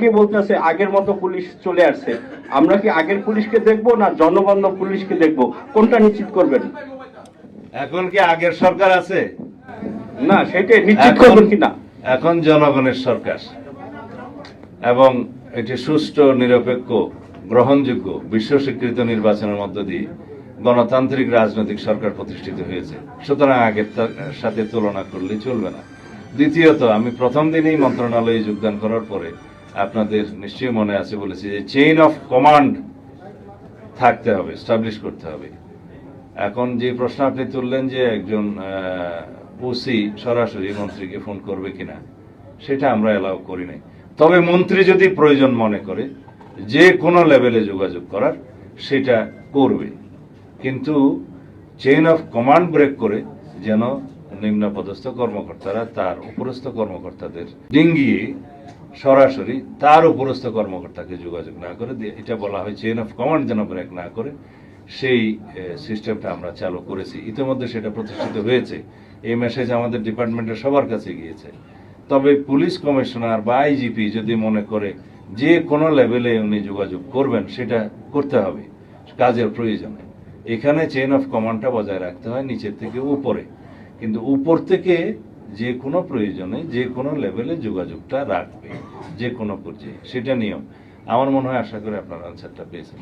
কি বলতেছে আগের মতো পুলিশ চলে আসছে, আমরা কি আগের পুলিশকে দেখবো না জনগণ পুলিশকে দেখবো, কোনটা নিশ্চিত করবেন? এখন কি আগের সরকার আছে? না, সেটাই নিশ্চিত করবেন কিনা। এখন জনগণের সরকার এবং এটি সুষ্ঠু, নিরপেক্ষ, গ্রহণযোগ্য, বিশ্ব স্বীকৃত নির্বাচনের মধ্য দিয়ে গণতান্ত্রিক রাজনৈতিক সরকার প্রতিষ্ঠিত হয়েছে। সুতরাং আগের সাথে তুলনা করলে চলবে না। দ্বিতীয়ত, আমি প্রথম দিনেই মন্ত্রণালয়ে যোগদান করার পরে আপনাদের নিশ্চয়ই মনে আছে বলেছি যে চেইন অফ কমান্ড থাকতে হবে, এস্টাবলিশ করতে হবে। এখন যে প্রশ্ন আপনি তুললেন যে একজন ওসি সরাসরি মন্ত্রীকে ফোন করবে কিনা, সেটা আমরা এলাও করি নাই। তবে মন্ত্রী যদি প্রয়োজন মনে করে যে কোনো লেভেলে যোগাযোগ করার, সেটা করবে, কিন্তু চেইন অফ কমান্ড ব্রেক করে যেন নিম্নপদস্থ কর্মকর্তারা তার উপরস্থ কর্মকর্তাদের ডিঙ্গিয়ে সরাসরি তার উপরস্থ কর্মকর্তাকে যোগাযোগ না করে, এটা বলা হয় চেইন অফ কমান্ড যেন ব্রেক না করে, সেই সিস্টেমটা আমরা চালু করেছি। ইতিমধ্যে সেটা প্রতিষ্ঠিত হয়েছে। এই মেসেজ আমাদের ডিপার্টমেন্টের সবার কাছে গিয়েছে। তবে পুলিশ কমিশনার বা আইজিপি যদি মনে করে যে কোনো লেভেলে উনি যোগাযোগ করবেন, সেটা করতে হবে কাজের প্রয়োজনে। এখানে চেইন অফ কমান্ডটা বজায় রাখতে হয় নিচের থেকে উপরে, কিন্তু উপর থেকে যে কোনো প্রয়োজনে যে কোনো লেভেলে যোগাযোগটা রাখবে, যে কোনো পর্যায়ে, সেটা নিয়ম। আমার মনে হয়, আশা করি আপনার আনসারটা পেয়েছেন।